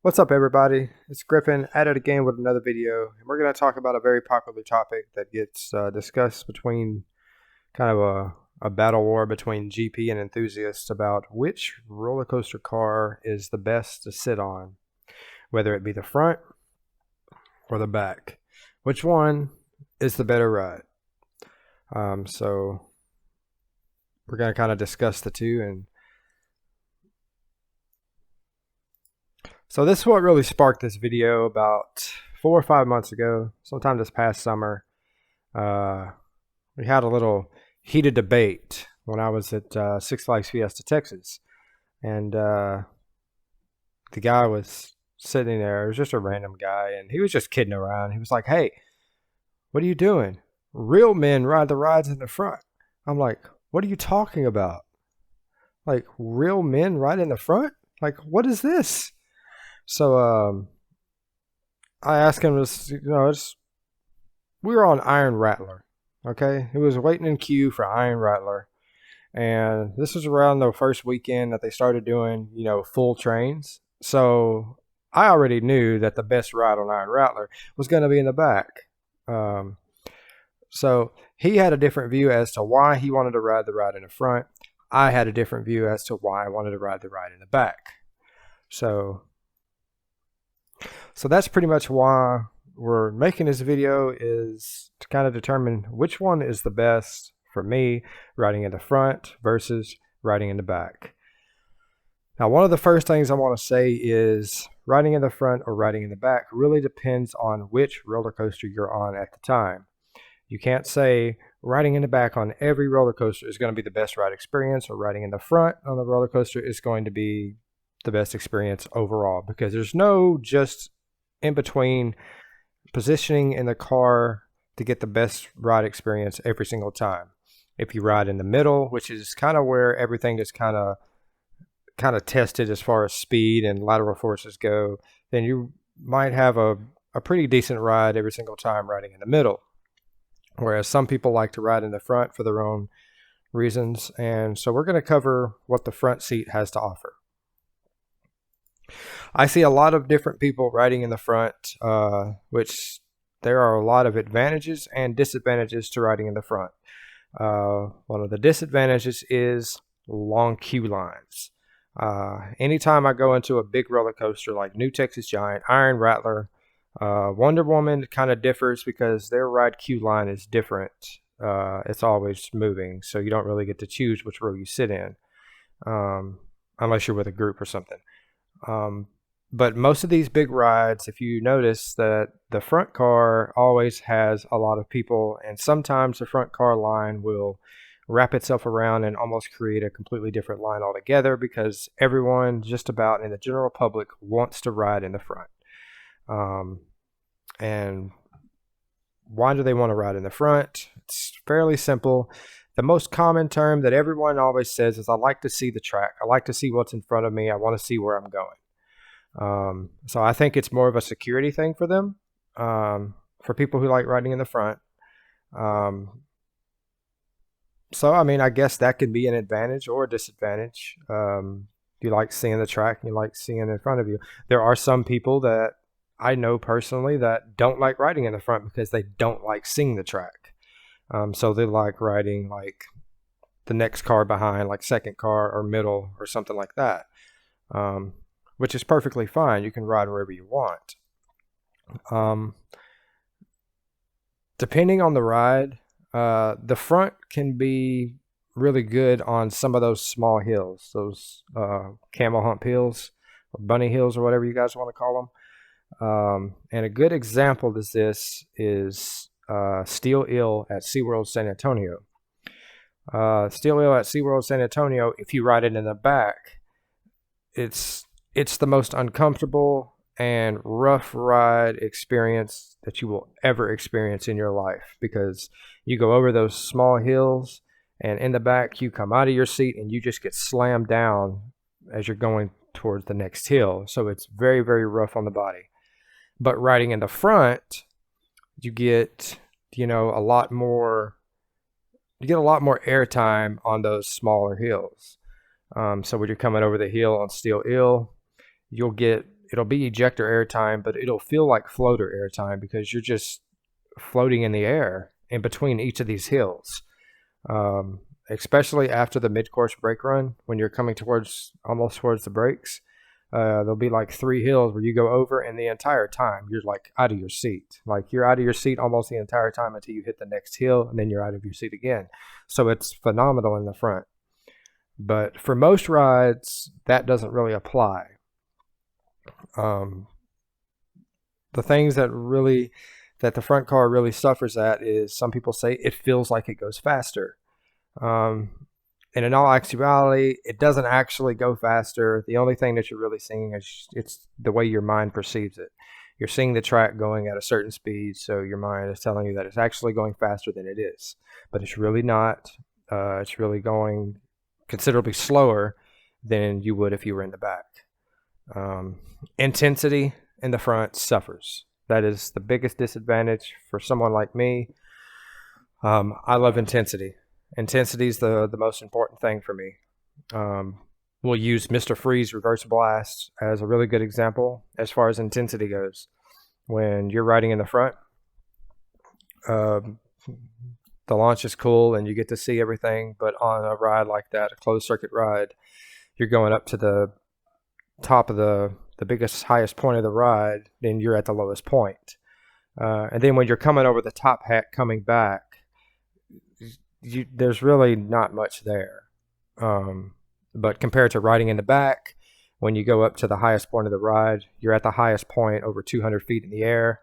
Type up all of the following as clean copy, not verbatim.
What's up, everybody? It's Griffin at it again with another video, and we're going to talk about a very popular topic that gets discussed between kind of a battle war between GP and enthusiasts about which roller coaster car is the best to sit on, whether it be the front or the back. Which one is the better ride? So we're going to kind of discuss the two. And so this is what really sparked this video about 4 or 5 months ago, sometime this past summer. We had a little heated debate when I was at Six Flags Fiesta, Texas. And the guy was sitting there. It was just a random guy, and he was just kidding around. He was like, "Hey, what are you doing? Real men ride the rides in the front." I'm like, "What are you talking about? Like, real men ride in the front? Like, what is this?" So I asked him this, we were on Iron Rattler, okay? He was waiting in queue for Iron Rattler. And this was around the first weekend that they started doing, full trains. So I already knew that the best ride on Iron Rattler was going to be in the back. So he had a different view as to why he wanted to ride the ride in the front. I had a different view as to why I wanted to ride the ride in the back. So that's pretty much why we're making this video, is to kind of determine which one is the best for me, riding in the front versus riding in the back. Now, one of the first things I want to say is riding in the front or riding in the back really depends on which roller coaster you're on at the time. You can't say riding in the back on every roller coaster is going to be the best ride experience, or riding in the front on the roller coaster is going to be the best experience overall, because there's no just in between positioning in the car to get the best ride experience every single time. If you ride in the middle, which is kind of where everything is kind of tested as far as speed and lateral forces go, then you might have a pretty decent ride every single time riding in the middle. Whereas some people like to ride in the front for their own reasons. And so we're going to cover what the front seat has to offer. I see a lot of different people riding in the front, which there are a lot of advantages and disadvantages to riding in the front. One of the disadvantages is long queue lines. Anytime I go into a big roller coaster like New Texas Giant, Iron Rattler, Wonder Woman kind of differs because their ride queue line is different. It's always moving, so you don't really get to choose which row you sit in, unless you're with a group or something. But most of these big rides, if you notice that the front car always has a lot of people, and sometimes the front car line will wrap itself around and almost create a completely different line altogether, because everyone just about in the general public wants to ride in the front. And why do they want to ride in the front? It's fairly simple. The most common term that everyone always says is, "I like to see the track. I like to see what's in front of me. I want to see where I'm going." So I think it's more of a security thing for them, for people who like riding in the front. So, I mean, I guess that could be an advantage or a disadvantage. You like seeing the track, and you like seeing in front of you. There are some people that I know personally that don't like riding in the front because they don't like seeing the track. So they like riding like the next car behind, like second car or middle or something like that, which is perfectly fine. You can ride wherever you want. Depending on the ride, the front can be really good on some of those small hills, those camel hump hills or bunny hills or whatever you guys want to call them. And a good example of this is Steel Eel at SeaWorld San Antonio. Steel Eel at SeaWorld San Antonio, if you ride it in the back, it's the most uncomfortable and rough ride experience that you will ever experience in your life, because you go over those small hills, and in the back you come out of your seat and you just get slammed down as you're going towards the next hill. So it's very, very rough on the body. But riding in the front, you get a lot more airtime on those smaller hills. So when you're coming over the hill on Steel Eel, you'll get it'll be ejector airtime, but it'll feel like floater airtime because you're just floating in the air in between each of these hills. Especially after the mid-course brake run, when you're coming almost towards the brakes, there'll be like 3 hills where you go over, and the entire time you're like out of your seat. Like you're out of your seat almost the entire time until you hit the next hill, and then you're out of your seat again. So it's phenomenal in the front. But for most rides, that doesn't really apply. The things that the front car really suffers at is, some people say it feels like it goes faster. And in all actuality, it doesn't actually go faster. The only thing that you're really seeing is it's the way your mind perceives it. You're seeing the track going at a certain speed, so your mind is telling you that it's actually going faster than it is. But it's really not. It's really going considerably slower than you would if you were in the back. Intensity in the front suffers. That is the biggest disadvantage for someone like me. I love intensity. Intensity is the most important thing for me. We'll use Mr. Freeze reverse blast as a really good example as far as intensity goes. When you're riding in the front, the launch is cool and you get to see everything, but on a ride like that, a closed circuit ride, you're going up to the top of the biggest, highest point of the ride, then you're at the lowest point. And then when you're coming over the top hat coming back, there's really not much there. But compared to riding in the back, when you go up to the highest point of the ride, you're at the highest point over 200 feet in the air.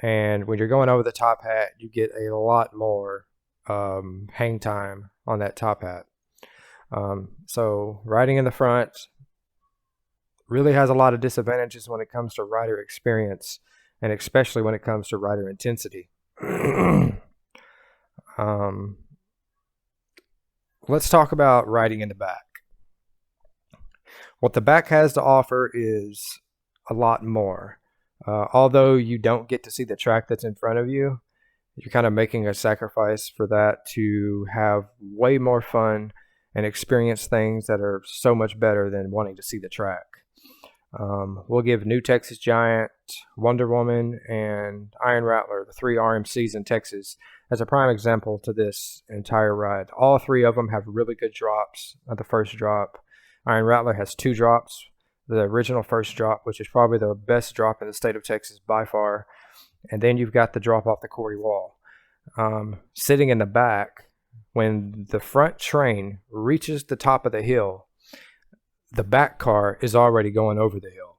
And when you're going over the top hat, you get a lot more hang time on that top hat. So riding in the front really has a lot of disadvantages when it comes to rider experience, and especially when it comes to rider intensity. Let's talk about riding in the back. What the back has to offer is a lot more. Although you don't get to see the track that's in front of you, you're kind of making a sacrifice for that to have way more fun and experience things that are so much better than wanting to see the track. We'll give New Texas Giant, Wonder Woman, and Iron Rattler, the 3 RMCs in Texas, as a prime example to this entire ride. All 3 of them have really good drops at the first drop. Iron Rattler has 2 drops. The original first drop, which is probably the best drop in the state of Texas by far. And then you've got the drop off the quarry wall. Sitting in the back, when the front train reaches the top of the hill, the back car is already going over the hill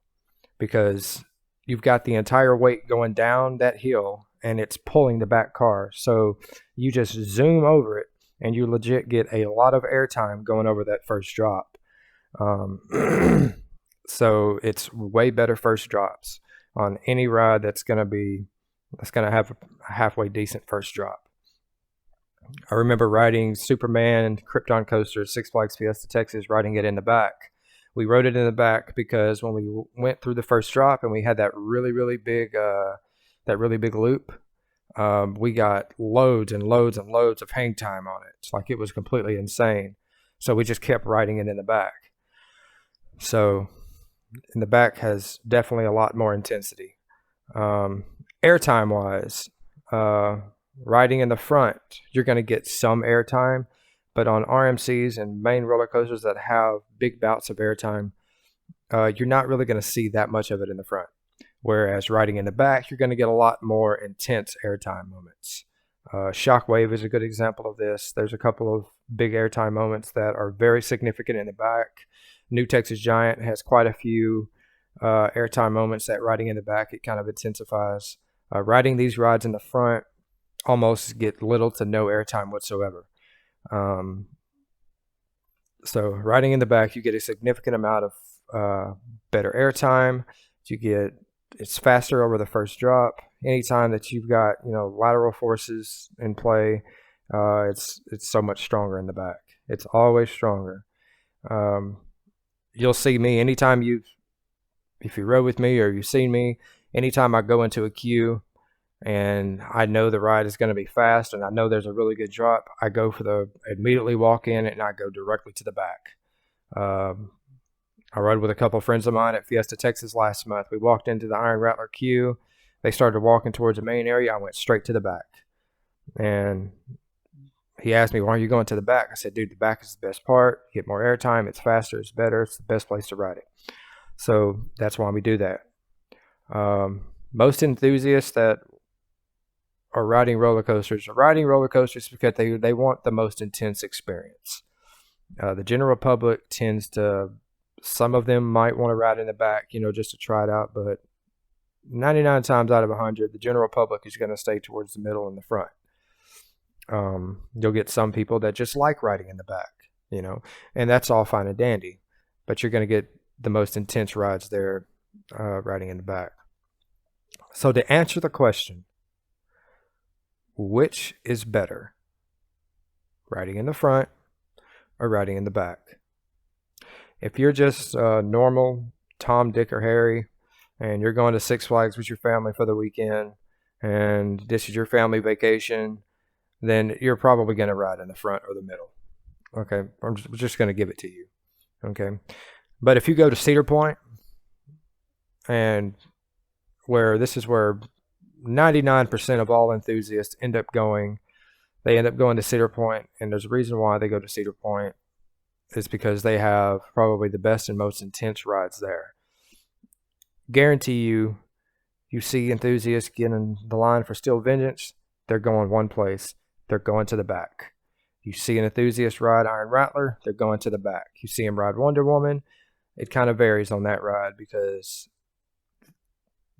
because you've got the entire weight going down that hill and it's pulling the back car. So you just zoom over it and you legit get a lot of airtime going over that first drop. So it's way better first drops on any ride that's going to have a halfway decent first drop. I remember riding Superman Krypton coaster at Six Flags Fiesta Texas, riding it in the back. We rode it in the back because when we went through the first drop and we had that really big loop, we got loads and loads and loads of hang time on it. It's like it was completely insane. So we just kept riding it in the back. So in the back has definitely a lot more intensity. Airtime wise, riding in the front, you're going to get some airtime, but on RMCs and main roller coasters that have big bouts of airtime, you're not really going to see that much of it in the front. Whereas riding in the back, you're going to get a lot more intense airtime moments. Shockwave is a good example of this. There's a couple of big airtime moments that are very significant in the back. New Texas Giant has quite a few airtime moments that riding in the back, it kind of intensifies. Riding these rides in the front almost get little to no airtime whatsoever. So riding in the back, you get a significant amount of better airtime. It's faster over the first drop. Anytime that you've got lateral forces in play, it's so much stronger in the back. It's always stronger. You'll see me anytime if you rode with me or you've seen me, anytime I go into a queue and I know the ride is going to be fast and I know there's a really good drop, I go immediately walk in and I go directly to the back. I rode with a couple friends of mine at Fiesta, Texas last month. We walked into the Iron Rattler queue. They started walking towards the main area. I went straight to the back. And he asked me, why are you going to the back? I said, dude, the back is the best part. You get more airtime. It's faster. It's better. It's the best place to ride it. So that's why we do that. Most enthusiasts that are riding roller coasters because they want the most intense experience. The general public tends to, some of them might want to ride in the back, just to try it out. But 99 times out of 100, the general public is going to stay towards the middle and the front. You'll get some people that just like riding in the back, and that's all fine and dandy, but you're going to get the most intense rides there, riding in the back. So to answer the question, which is better, riding in the front or riding in the back? If you're just normal Tom, Dick, or Harry, and you're going to Six Flags with your family for the weekend, and this is your family vacation, then you're probably going to ride in the front or the middle. Okay, I'm just going to give it to you. Okay, but if you go to Cedar Point, and this is where 99% of all enthusiasts end up going, they end up going to Cedar Point, and there's a reason why they go to Cedar Point. Is because they have probably the best and most intense rides there. Guarantee you see enthusiasts getting in the line for Steel Vengeance, they're going one place. They're going to the back. You see an enthusiast ride Iron Rattler, they're going to the back. You see them ride Wonder Woman, it kind of varies on that ride because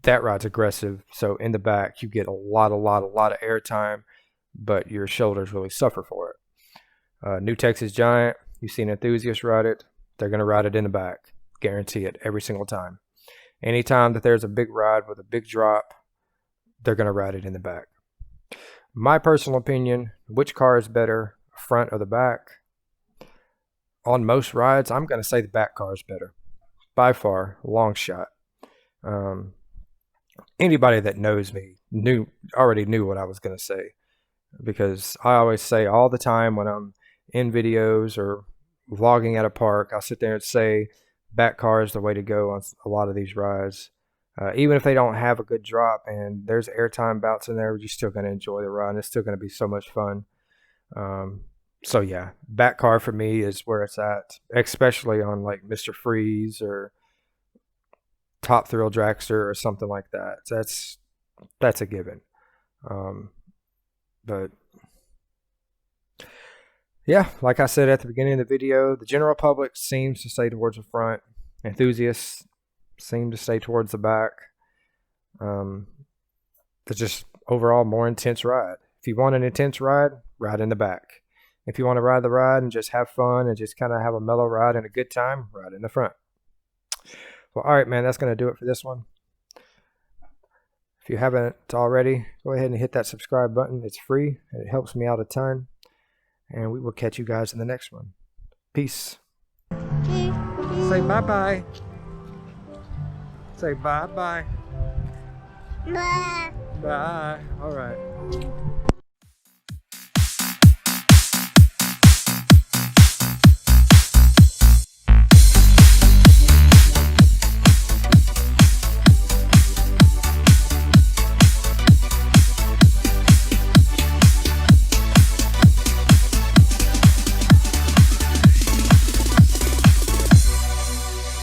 that ride's aggressive. So in the back, you get a lot of airtime, but your shoulders really suffer for it. New Texas Giant, you see an enthusiast ride it, they're going to ride it in the back. Guarantee it every single time. Anytime that there's a big ride with a big drop, they're going to ride it in the back. My personal opinion, which car is better, front or the back? On most rides, I'm going to say the back car is better. By far, long shot. Anybody that knows me already knew what I was going to say. Because I always say all the time when I'm in videos or vlogging at a park, I'll sit there and say back car is the way to go on a lot of these rides. Even if they don't have a good drop and there's airtime bouts in there, you're still going to enjoy the ride and it's still going to be so much fun. So yeah, back car for me is where it's at, especially on like Mr. Freeze or Top Thrill Dragster or something like that. That's a given. But yeah, like I said at the beginning of the video, the general public seems to stay towards the front. Enthusiasts seem to stay towards the back. It's just overall more intense ride. If you want an intense ride, ride in the back. If you want to ride the ride and just have fun and just kind of have a mellow ride and a good time, ride in the front. Well, all right, man, that's going to do it for this one. If you haven't already, go ahead and hit that subscribe button. It's free and it helps me out a ton. And we will catch you guys in the next one. Peace. Say bye-bye. Say bye-bye. Bye. Bye. All right.